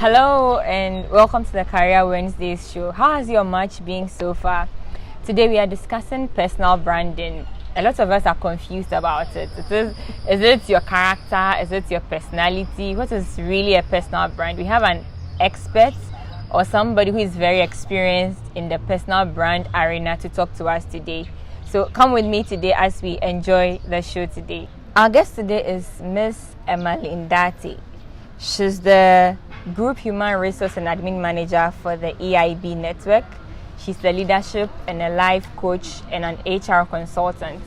Hello and welcome to the Career Wednesdays show. How has your March been so far? Today we are discussing personal branding. A lot of us are confused about it. Is it your character? Is it your personality? What is really a personal brand? We have an expert or somebody who is very experienced in the personal brand arena to talk to us today. So come with me today as we enjoy the show today. Our guest today is Miss Emmaline Datey. She's the Group Human Resource and Admin Manager for the EIB network. She's the leadership and a life coach and an HR consultant.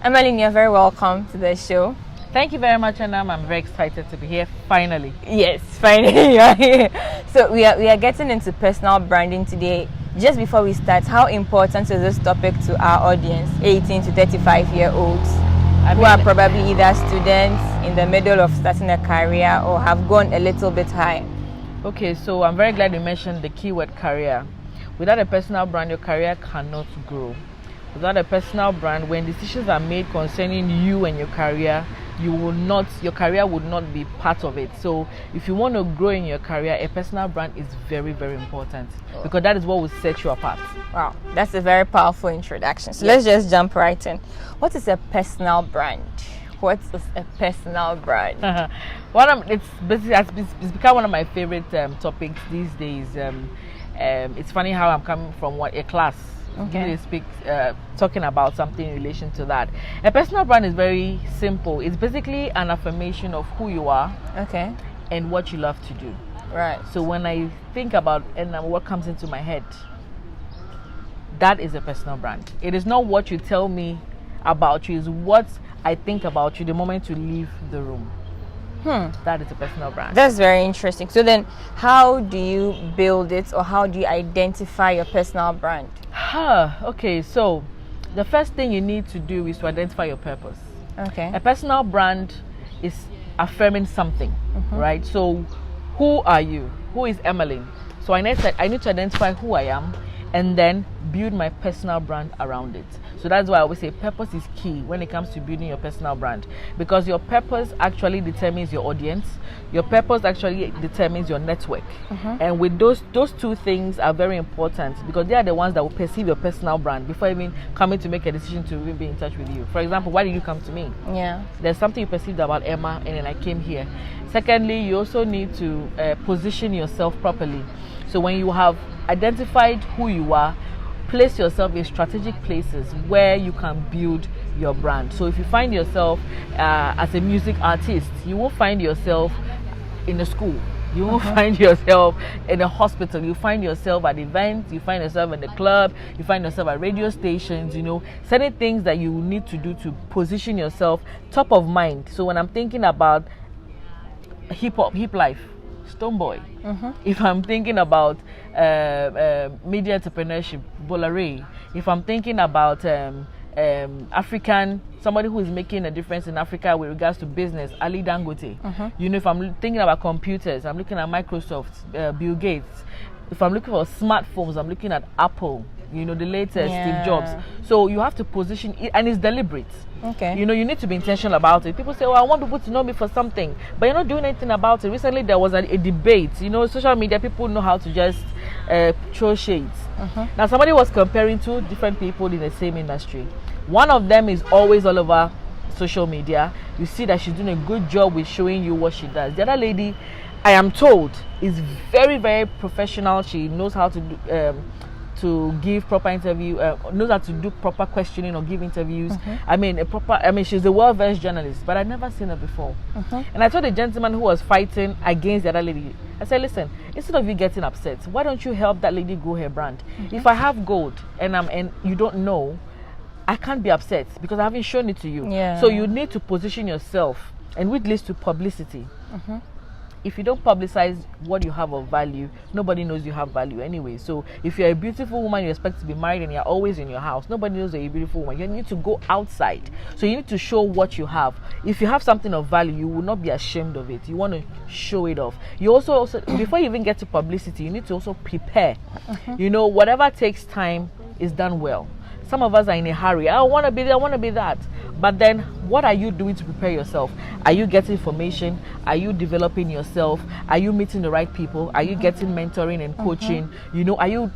Emmaline, you're very welcome to the show. Thank you very much, Anam. I'm very excited to be here finally. Yes, finally you are here. So we are getting into personal branding today. Just before we start, how important is this topic to our audience, 18 to 35-year-olds? Who are probably either students in the middle of starting a career or have gone a little bit high. Okay, so I'm very glad you mentioned the keyword career. Without a personal brand, your career cannot grow. Without a personal brand, when decisions are made concerning you and your career, your career would not be part of it. So if you want to grow in your career, a personal brand is very, very important because that is what will set you apart. Wow, that's a very powerful introduction. So let's just jump right in. What is a personal brand? What is a personal brand? It's become one of my favorite topics these days. It's funny how I'm coming from a class. Okay. Talking about something in relation to that. A personal brand is very simple. It's basically an affirmation of who you are, okay, and what you love to do. Right. So when I think about what comes into my head, that is a personal brand. It is not what you tell me about you; it's what I think about you the moment you leave the room. That is a personal brand. That's very interesting. So then, how do you build it, or how do you identify your personal brand? Okay, so the first thing you need to do is to identify your purpose. Okay. A personal brand is affirming something, right? So who are you? Who is Emmaline? So I need to identify who I am and then build my personal brand around it. So that's why I always say purpose is key when it comes to building your personal brand, because your purpose actually determines your audience. Your purpose actually determines your network. And with those two things are very important because they are the ones that will perceive your personal brand before even coming to make a decision to even be in touch with you. For example, why did you come to me? Yeah. There's something you perceived about Emma and then I came here. Secondly, you also need to position yourself properly. So when you have identified who you are, place yourself in strategic places where you can build your brand. So if you find yourself as a music artist, you will find yourself in a school. You will find yourself in a hospital. You find yourself at events. You find yourself in the club. You find yourself at radio stations. Certain things that you need to do to position yourself top of mind. So when I'm thinking about hip life, Stoneboy. If I'm thinking about media entrepreneurship, Bolare. If I'm thinking about African, somebody who is making a difference in Africa with regards to business, Ali Dangote. If I'm thinking about computers, I'm looking at Microsoft, Bill Gates. If I'm looking for smartphones, I'm looking at Apple. The latest, Steve Jobs. So you have to position it, and it's deliberate. Okay. You need to be intentional about it. People say, I want people to know me for something, but you're not doing anything about it. Recently, there was a debate. Social media, people know how to just throw shades. Now, somebody was comparing two different people in the same industry. One of them is always all over social media. You see that she's doing a good job with showing you what she does. The other lady, I am told, is very, very professional. She knows how to do to give proper interview, knows how to do proper questioning or give interviews. She's a well-versed journalist, but I'd never seen her before. And I told the gentleman who was fighting against the other lady, I said, listen, instead of you getting upset, why don't you help that lady grow her brand? If I have gold and you don't know, I can't be upset because I haven't shown it to you. Yeah. So you need to position yourself, and which leads to publicity. If you don't publicize what you have of value, nobody knows you have value anyway. So if you're a beautiful woman, you expect to be married and you're always in your house, nobody knows that you're a beautiful woman. You need to go outside. So you need to show what you have. If you have something of value, you will not be ashamed of it. You want to show it off. You also before you even get to publicity, you need to also prepare. Whatever takes time is done well. Some of us are in a hurry. I want to be there, I want to be that. But then, what are you doing to prepare yourself? Are you getting information? Are you developing yourself? Are you meeting the right people? Are you getting mentoring and coaching? You know, are you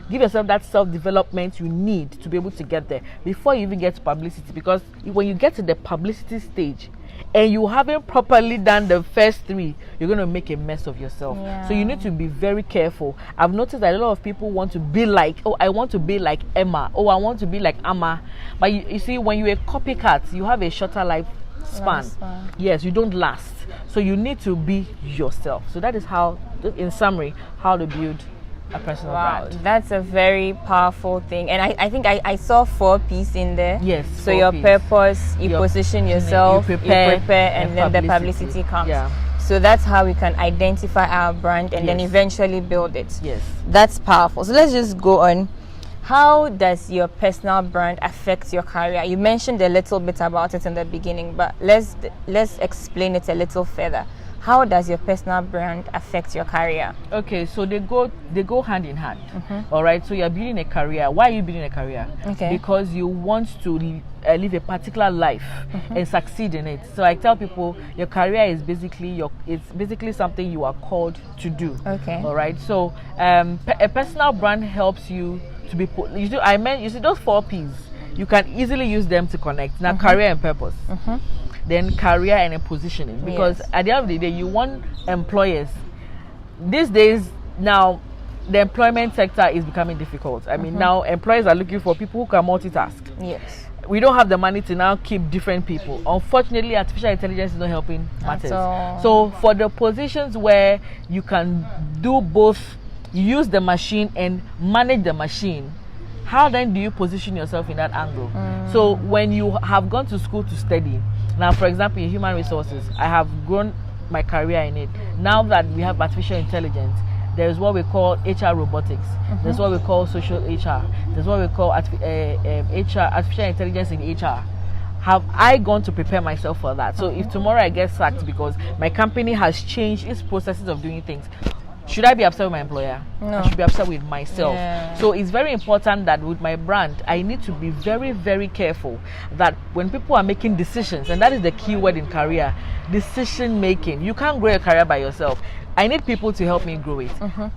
give yourself that self-development you need to be able to get there before you even get to publicity? Because when you get to the publicity stage and you haven't properly done the first 3, you're going to make a mess of yourself. So you need to be very careful. I've noticed that a lot of people want to be like, oh, I want to be like Emma. Oh, I want to be like Amma. But you see, when you're a copycat, you have a shorter life span. Yes, you don't last. So you need to be yourself. So that is how, in summary, how to build a personal brand. That's a very powerful thing. And I think I saw 4 P's in there. Yes. So your purpose, you position yourself, you prepare, and then the publicity comes. So that's how we can identify our brand and then eventually build it. Yes. That's powerful. So let's just go on. How does your personal brand affect your career? You mentioned a little bit about it in the beginning, but let's explain it a little further. How does your personal brand affect your career? Okay, so they go hand in hand. All right, so you're building a career. Why are you building a career? Because you want to live a particular life and succeed in it. So I tell people your career is basically something you are called to do. All right, so a personal brand helps you to be you see those 4 P's, you can easily use them to connect. Now career and purpose. Then career and positioning, because at the end of the day you want employers. These days now the employment sector is becoming difficult. I mean, now employers are looking for people who can multitask. We don't have the money to now keep different people. Unfortunately, artificial intelligence is not helping matters. So for the positions where you can do both, use the machine and manage the machine, how then do you position yourself in that angle? So when you have gone to school to study, now for example in human resources, I have grown my career in it. Now that we have artificial intelligence, there's what we call HR robotics. There's what we call social HR. There's what we call HR, artificial intelligence in HR. Have I gone to prepare myself for that? So if tomorrow I get sacked because my company has changed its processes of doing things, should I be upset with my employer? No. I should be upset with myself. So it's very important that with my brand, I need to be very, very careful that when people are making decisions, and that is the key word in career, decision making. You can't grow a career by yourself. I need people to help me grow it.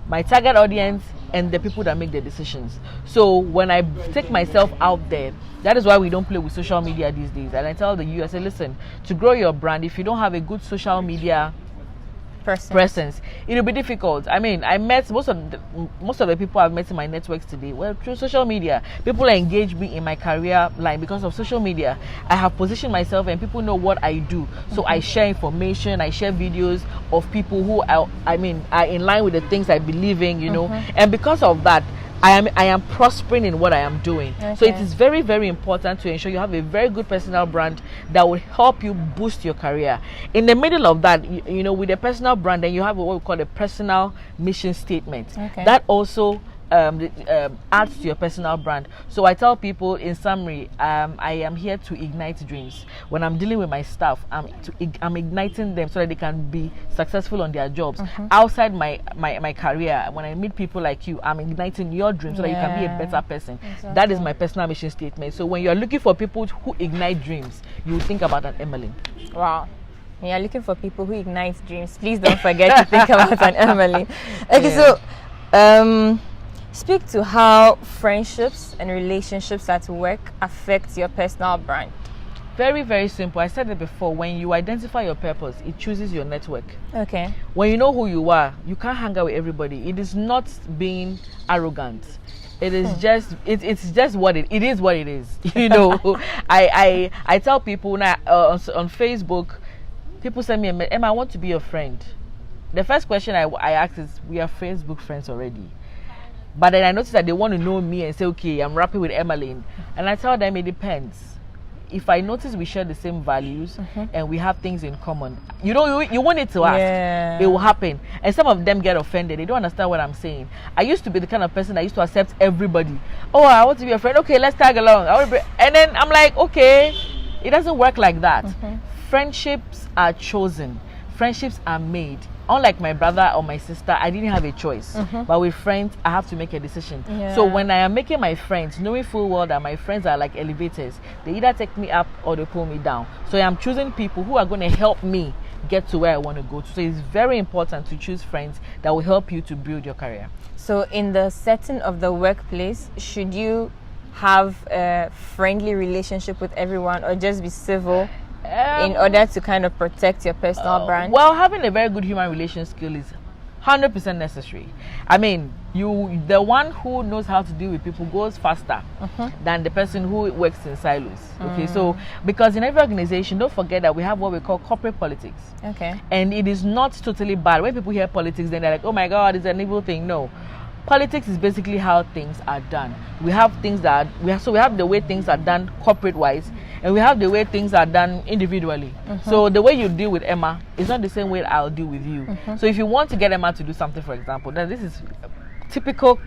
My target audience and the people that make the decisions. So when I take myself out there, that is why we don't play with social media these days. And I tell the youth, I say, listen, to grow your brand, if you don't have a good social media presence, it will be difficult. I mean, I met most of the people I've met in my networks today were through social media. People engage me in my career line because of social media. I have positioned myself and people know what I do. So I share information, I share videos of people who are in line with the things I believe in, you know. And because of that, I am prospering in what I am doing. So it is very, very important to ensure you have a very good personal brand that will help you boost your career. In the middle of that, you know, with a personal brand, then you have what we call a personal mission statement. That also adds to your personal brand. So I tell people in summary, I am here to ignite dreams. When I'm dealing with my staff, I'm igniting them so that they can be successful on their jobs. Outside my career, when I meet people like you, I'm igniting your dreams so that you can be a better person. That is my personal mission statement. So when you're looking for people who ignite dreams, you think about an Emmaline. Wow. When you're looking for people who ignite dreams, please don't forget to think about an Emmaline. Okay, so speak to how friendships and relationships at work affect your personal brand. Very, very simple. I said it before. When you identify your purpose, it chooses your network. When you know who you are, you can't hang out with everybody. It is not being arrogant. It is just it's just what it is. What it is. You know, I tell people now on Facebook, people send me Emma, I want to be your friend. The first question I ask is, we are Facebook friends already? But then I notice that they want to know me and say, okay, I'm rapping with Emmaline. And I tell them it depends. If I notice we share the same values and we have things in common, you want it to ask. It will happen. And some of them get offended. They don't understand what I'm saying. I used to be the kind of person that used to accept everybody. Oh, I want to be a friend. Okay, let's tag along. And then I'm like, okay, it doesn't work like that. Friendships are chosen. Friendships are made. unlike my brother or my sister, I didn't have a choice. But with friends, I have to make a decision. So when I am making my friends, knowing full well that my friends are like elevators, they either take me up or they pull me down. So I'm choosing people who are going to help me get to where I want to go to. So it's very important to choose friends that will help you to build your career. So in the setting of the workplace, should you have a friendly relationship with everyone or just be civil in order to kind of protect your personal brand? Well, having a very good human relation skill is 100% necessary. I mean, the one who knows how to deal with people goes faster than the person who works in silos. Okay, so because in every organization, don't forget that we have what we call corporate politics. Okay. And it is not totally bad. When people hear politics, then they're like, oh my God, it's an evil thing. No. Politics is basically how things are done. We have things that we have the way things are done corporate wise, and we have the way things are done individually. So the way you deal with Emma is not the same way I'll deal with you. So if you want to get Emma to do something, for example, then this is typical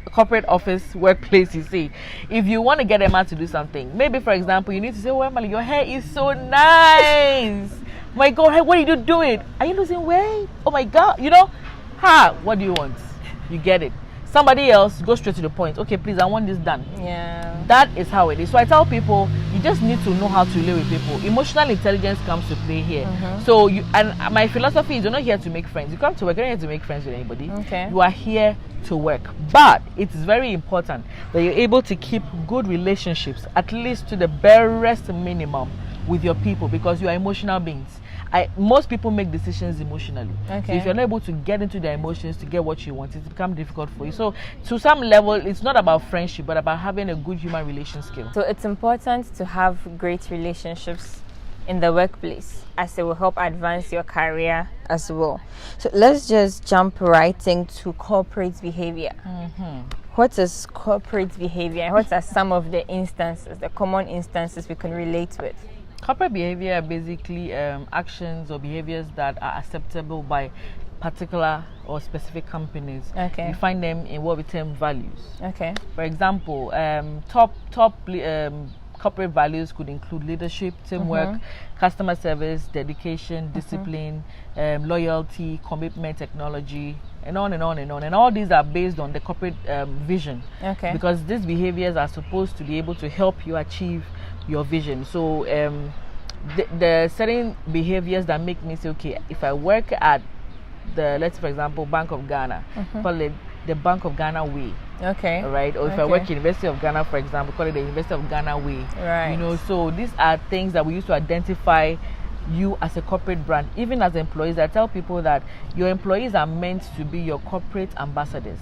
corporate office workplace. You see, if you want to get Emma to do something, maybe for example you need to say, oh Emily, your hair is so nice. My God, hey, what are you doing? Are you losing weight? Oh my God, what do you want? You get it. Somebody else, go straight to the point. Okay, please, I want this done. Yeah. That is how it is. So I tell people, you just need to know how to relate with people. Emotional intelligence comes to play here. So my philosophy is, you're not here to make friends. You come to work, you're not here to make friends with anybody. Okay. You are here to work. But it is very important that you're able to keep good relationships, at least to the barest minimum, with your people, because you are emotional beings. Most people make decisions emotionally. Okay. So if you're not able to get into their emotions to get what you want, it becomes difficult for you. So to some level, it's not about friendship, but about having a good human relation skill. So it's important to have great relationships in the workplace, as it will help advance your career as well. So let's just jump right into corporate behavior. What is corporate behavior? What are some of the instances, the common instances we can relate with? Corporate behavior are basically actions or behaviors that are acceptable by particular or specific companies. Okay. You find them in what we term values. Okay. For example, top corporate values could include leadership, teamwork, customer service, dedication, discipline, loyalty, commitment, technology, and on and on and on. And all these are based on the corporate vision. Okay. Because these behaviors are supposed to be able to help you achieve your vision. So the certain behaviors that make me say, okay, if I work at let's for example Bank of Ghana, call it the Bank of Ghana way. Okay. All right. Or if I work in University of Ghana, for example, call it the University of Ghana way. Right. So these are things that we use to identify you as a corporate brand. Even as employees, I tell people that your employees are meant to be your corporate ambassadors.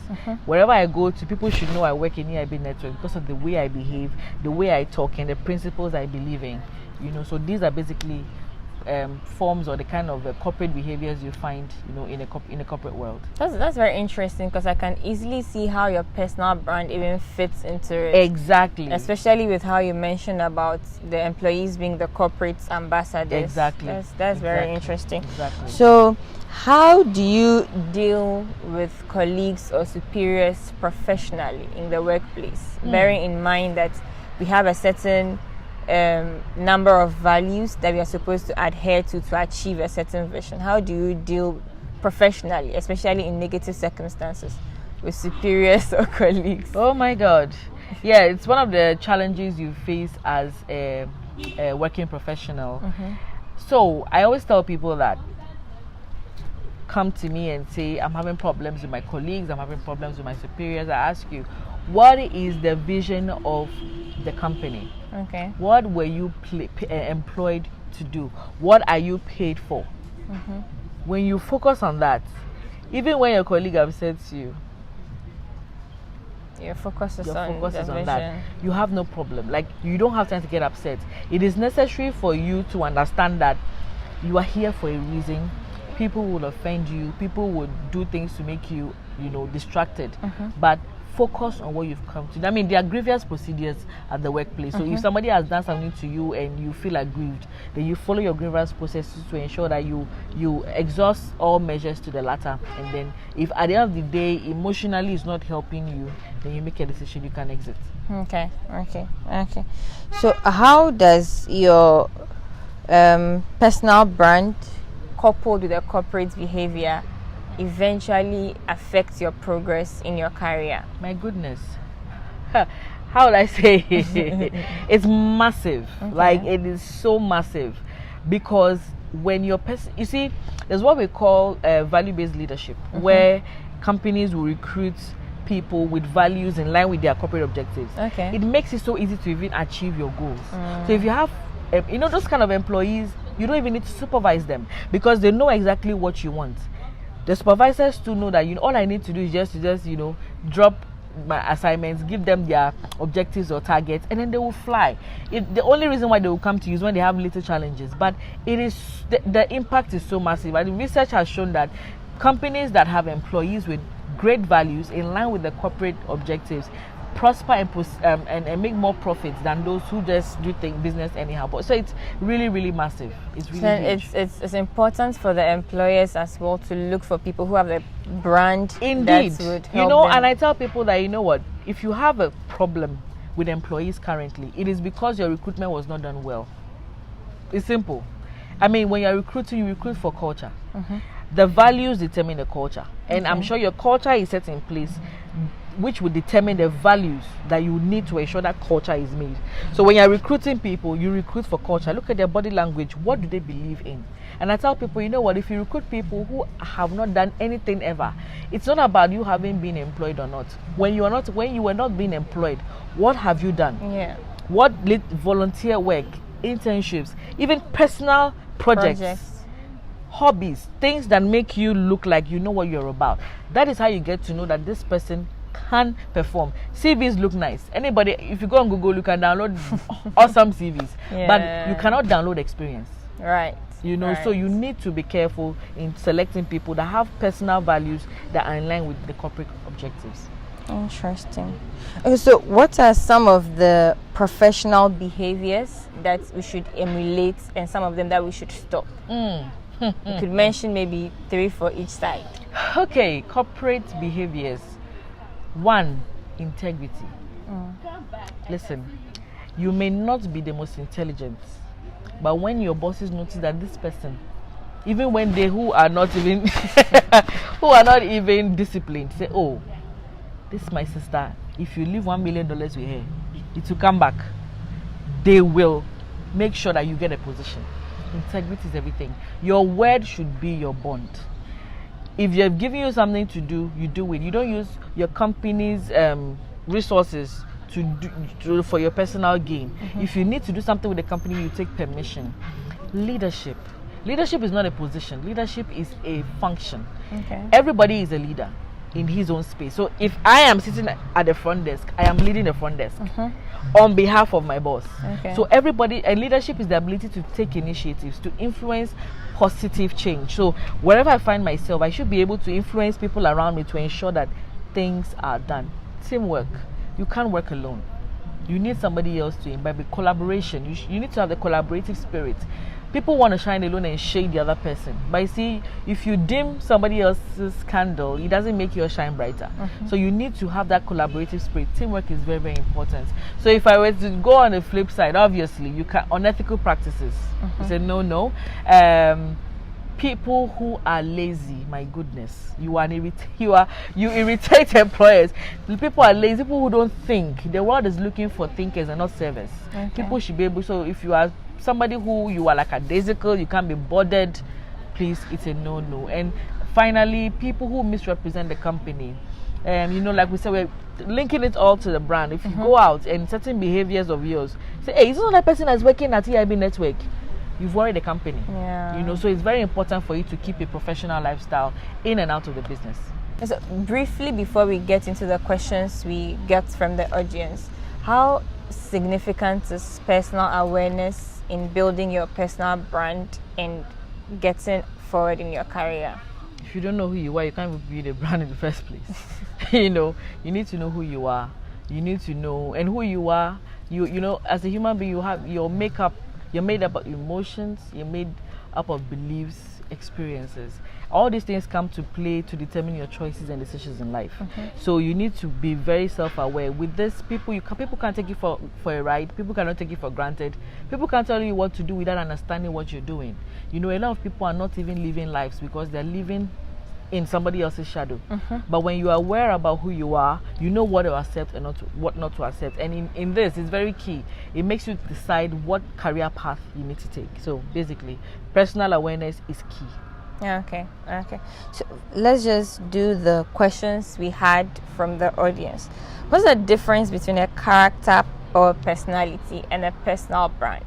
Wherever I go to, people should know I work in EIB Network because of the way I behave, the way I talk, and the principles I believe in. So these are basically forms or the kind of corporate behaviors you find in a corporate world. That's very interesting, because I can easily see how your personal brand even fits into it. Exactly. Especially with how you mentioned about the employees being the corporate ambassadors. Exactly. That's very interesting. Exactly. So how do you deal with colleagues or superiors professionally in the workplace, bearing in mind that we have a certain number of values that we are supposed to adhere to achieve a certain vision? How do you deal professionally, especially in negative circumstances, with superiors or colleagues? Oh my God. Yeah, it's one of the challenges you face as a working professional. So I always tell people that come to me and say, I'm having problems with my colleagues, I'm having problems with my superiors. I ask you, what is the vision of the company? Okay. What were you employed to do? What are you paid for? When you focus on that, even when your colleague upsets you, your focus is on that. You have no problem. Like, you don't have time to get upset. It is necessary for you to understand that you are here for a reason. People will offend you. People would do things to make you, distracted. But focus on what you've come to. I mean, there are grievous procedures at the workplace. So if somebody has done something to you and you feel aggrieved, then you follow your grievance processes to ensure that you exhaust all measures to the latter. And then if at the end of the day emotionally it's not helping you, then you make a decision, you can exit. Okay. So how does your personal brand coupled with a corporate behavior eventually affects your progress in your career? My goodness. How would I say it? It's massive. Okay. Like, it is so massive, because when your person, you see, there's what we call value-based leadership, where companies will recruit people with values in line with their corporate objectives. Okay. It makes it so easy to even achieve your goals. So if you have those kind of employees, you don't even need to supervise them, because they know exactly what you want. The supervisors too know that all I need to do is just drop my assignments, give them their objectives or targets, and then they will fly. The only reason why they will come to you is when they have little challenges, but it is the impact is so massive. And research has shown that companies that have employees with great values in line with the corporate objectives prosper and make more profits than those who just do business anyhow. But so it's really, really massive. It's really huge. It's important for the employers as well to look for people who have a brand. Indeed. That would help them. And I tell people that, what, if you have a problem with employees currently, it is because your recruitment was not done well. It's simple. I mean, when you're recruiting, you recruit for culture. The values determine the culture, and I'm sure your culture is set in place, which will determine the values that you need to ensure that culture is made. So when you're recruiting people, you recruit for culture. Look at their body language. What do they believe in? And I tell people, what, if you recruit people who have not done anything ever, it's not about you having been employed or not. When you were not being employed, what have you done? Yeah. What volunteer work, internships, even personal projects, hobbies, things that make you look like you know what you're about. That is how you get to know that this person can perform. CVs look nice. Anybody, if you go on Google, you can download awesome CVs, but you cannot download experience. Right. So you need to be careful in selecting people that have personal values that are in line with the corporate objectives. Interesting. Okay, so what are some of the professional behaviors that we should emulate, and some of them that we should stop? You could mention maybe 3 for each side. Okay, corporate behaviors. 1, integrity. Listen, you may not be the most intelligent, but when your bosses notice that this person, even when they who are not even disciplined, say, oh, this is my sister, if you leave $1 million with her, it will come back. They will make sure that you get a position. Integrity is everything. Your word should be your bond. If they're giving you something to do, you do it. You don't use your company's resources for your personal gain. If you need to do something with the company, you take permission. Leadership is not a position. Leadership is a function. Everybody is a leader in his own space. So if I am sitting at the front desk, I am leading the front desk on behalf of my boss. So everybody, and leadership is the ability to take initiatives to influence positive change. So wherever I find myself, I should be able to influence people around me to ensure that things are done. Teamwork. You can't work alone. You need somebody else to imbibe. Collaboration. You need to have the collaborative spirit. People want to shine alone and shade the other person. But you see, if you dim somebody else's candle, it doesn't make yours shine brighter. So you need to have that collaborative spirit. Teamwork is very, very important. So if I were to go on the flip side, obviously, you can unethical practices. You say no. People who are lazy, my goodness, you irritate employers. People are lazy. People who don't think. The world is looking for thinkers and not servers. People should be able. So if you are somebody who you are like a daisical, you can't be bothered, please, it's a no. And finally, people who misrepresent the company. Like we said, we're linking it all to the brand. If you go out and certain behaviors of yours, say, hey, isn't that person that's working at EIB Network? You've worried the company. So it's very important for you to keep a professional lifestyle in and out of the business. So briefly, before we get into the questions we get from the audience, how significant is personal awareness in building your personal brand and getting forward in your career? If you don't know who you are, you can't even build a brand in the first place. You need to know who you are. You need to know, and who you are, as a human being, you have your makeup. You're made up of emotions. You're made up of beliefs, experiences. All these things come to play to determine your choices and decisions in life. So you need to be very self-aware. With this, people can't take you for a ride. People cannot take you for granted. People can't tell you what to do without understanding what you're doing. You know, a lot of people are not even living lives because they're living in somebody else's shadow. But when you are aware about who you are, you know what to accept and what not to accept. And in this, it's very key. It makes you decide what career path you need to take. So basically, personal awareness is key. Yeah, okay. So let's just do the questions we had from the audience. What's the difference between a character or personality and a personal brand?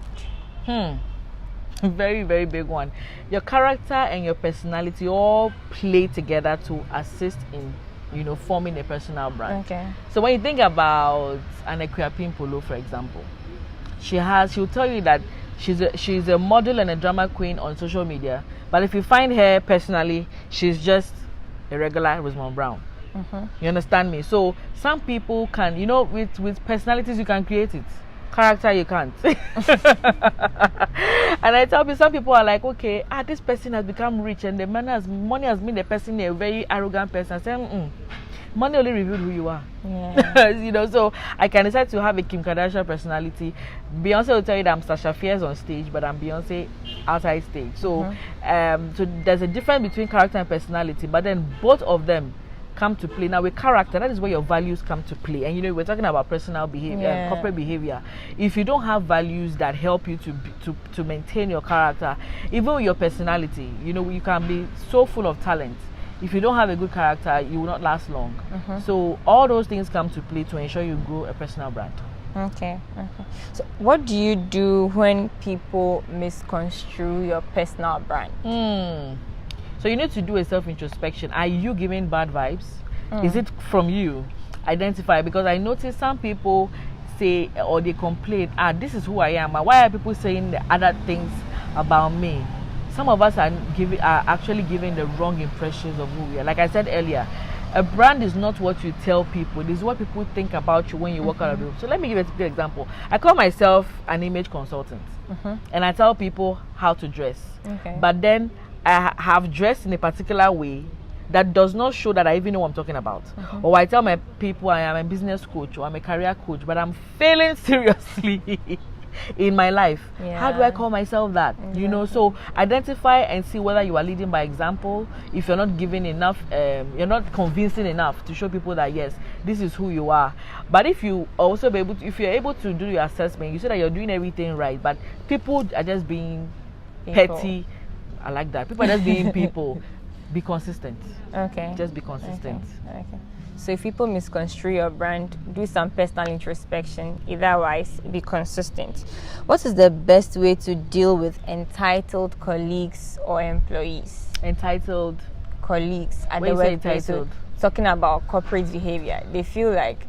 Very, very big one. Your character and your personality all play together to assist in, you know, forming a personal brand. Okay. So when you think about an Equiapin Polo, for example, she'll tell you that she's a model and a drama queen on social media, but if you find her personally, she's just a regular Rosamond Brown. You understand me? So some people can, you know, with personalities you can create it. Character you can't. And I tell people, some people are like, okay, this person has become rich and the money has made the person a very arrogant person. I say, money only revealed who you are. Yeah. You know, so I can decide to have a Kim Kardashian personality. Beyonce will tell you that I'm Sasha Fierce on stage, but I'm Beyonce outside stage. So so there's a difference between character and personality, but then both of them come to play. Now with character, that is where your values come to play. And you know, we're talking about personal behavior and corporate behavior. If you don't have values that help you to maintain your character, even with your personality, you know, you can be so full of talent. If you don't have a good character, you will not last long. So all those things come to play to ensure you grow a personal brand. Okay. So what do you do when people misconstrue your personal brand? So you need to do a self-introspection. Are you giving bad vibes? Is it from you? Identify, because I notice some people say or they complain, this is who I am. Why are people saying the other things about me? Some of us are actually giving the wrong impressions of who we are. Like I said earlier, a brand is not what you tell people. It is what people think about you when you walk out of the room. So let me give a good example. I call myself an image consultant, and I tell people how to dress. But then I have dressed in a particular way that does not show that I even know what I'm talking about. Or I tell my people I am a business coach or I'm a career coach, but I'm failing seriously in my life. How do I call myself that? You know, so identify and see whether you are leading by example. If you're not giving enough, you're not convincing enough to show people that yes, this is who you are. But if you also be able to, if you're able to do your assessment, you say that you're doing everything right, but people are just being petty. I like that. People are just being people. Be consistent. Okay. Just be consistent. Okay. So if people misconstrue your brand, do some personal introspection. Otherwise, be consistent. What is the best way to deal with entitled colleagues or employees? Entitled colleagues at when the you say workplace. entitled? Talking about corporate behavior, they feel like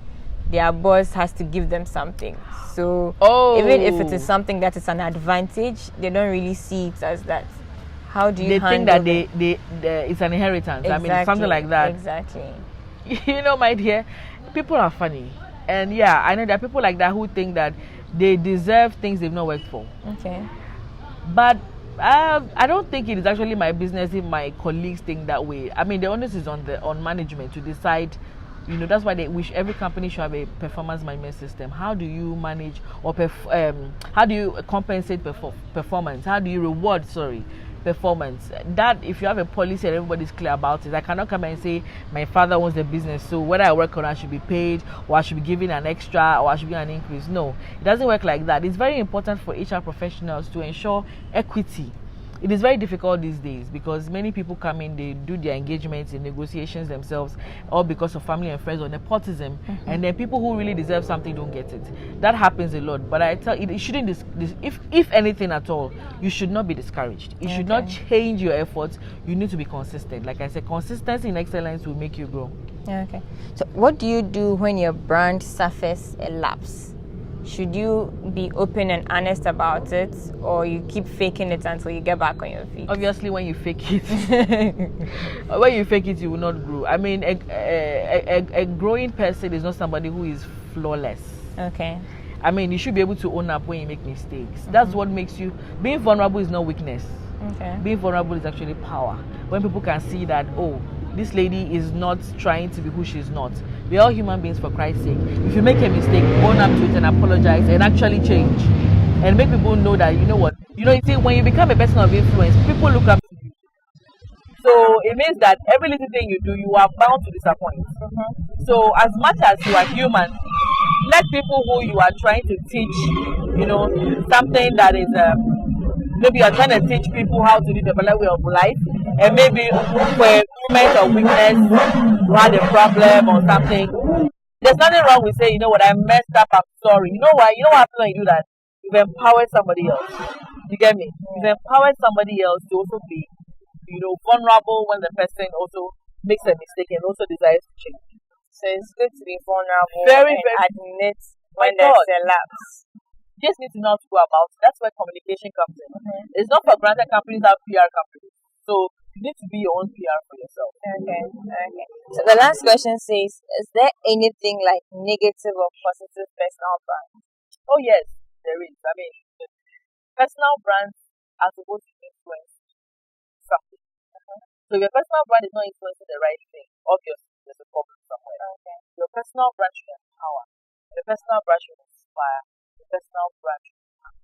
their boss has to give them something. So even if it is something that is an advantage, they don't really see it as that. How do you handle think that it's an inheritance? Exactly, I mean, something like that. Exactly. You know, my dear, people are funny. And yeah, I know there are people like that who think that they deserve things they've not worked for. Okay. But I don't think it is actually my business if my colleagues think that way. I mean, the onus is on management to decide. You know, that's why they wish every company should have a performance management system. How do you manage or how do you compensate performance? How do you reward, performance? That if you have a policy and everybody's clear about it, I cannot come and say my father owns the business, so whether I work on I should be paid or I should be given an extra or I should be an increase. No, it doesn't work like that. It's very important for HR professionals to ensure equity. It is very difficult these days because many people come in, they do their engagements and negotiations themselves, all because of family and friends or nepotism, and then people who really deserve something don't get it. That happens a lot. But I tell you, it shouldn't. If anything at all, you should not be discouraged. It should not change your efforts. You need to be consistent. Like I said, consistency in excellence will make you grow. Okay. So, what do you do when your brand suffers a lapse? Should you be open and honest about it, or you keep faking it until you get back on your feet? Obviously, when you fake it, you will not grow. I mean, a growing person is not somebody who is flawless. Okay. I mean, you should be able to own up when you make mistakes. That's what makes you. Being vulnerable is not weakness. Okay. Being vulnerable is actually power. When people can see that, oh, this lady is not trying to be who she's not. We're all human beings, for Christ's sake. If you make a mistake, own up to it and apologize and actually change. And make people know that, you know what, you see, when you become a person of influence, people look up to you. So it means that every little thing you do, you are bound to disappoint. So as much as you are human, let people who you are trying to teach, something that is, maybe you are trying to teach people how to live a better way of life, and maybe for a moment of weakness, you had a problem or something. There's nothing wrong with saying, you know what, I messed up, I'm sorry. You know what happens when you do that? You've empowered somebody else. You get me? You've empowered somebody else to also be, vulnerable when the person also makes a mistake and also desires to change. So it's good to be vulnerable very, and very, admit when there's a lapse. You just need to know how to go about it. That's where communication comes in. It's not for granted companies have PR companies. So you need to be your own PR for yourself. Okay. So the last question says, is there anything like negative or positive personal brand? Oh yes, there is. I mean, personal brands are supposed to influence something. So if your personal brand is not influencing the right thing, obviously there's a problem somewhere. Okay. Your personal brand should empower. Your personal brand should inspire. Your personal brand should impact.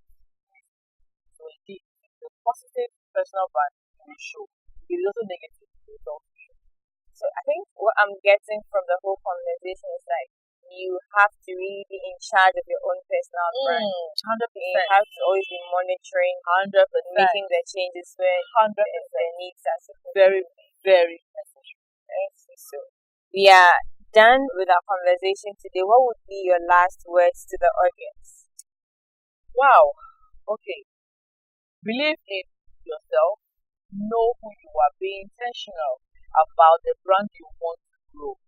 So indeed, the positive personal brand will show. It is also negative. It will also show. So I think what I'm getting from the whole conversation is like you have to really be in charge of your own personal brand. 100%. You have to always be monitoring, 100%. making the changes where 100%. the needs are supposed. Very, very necessary. So we are done with our conversation today. What would be your last words to the audience? Wow. Okay. Believe in yourself. Know who you are. Be intentional about the brand you want to grow.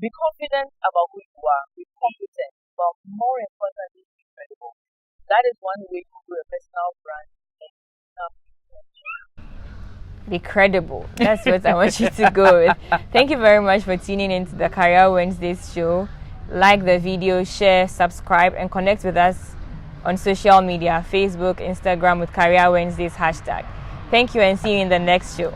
Be confident about who you are. Be competent, but more importantly, be credible. That is one way to grow a personal brand. Be credible. That's what I want you to go with. Thank you very much for tuning into the Career Wednesdays show. Like the video, share, subscribe, and connect with us on social media, Facebook, Instagram with Career Wednesdays #. Thank you and see you in the next show.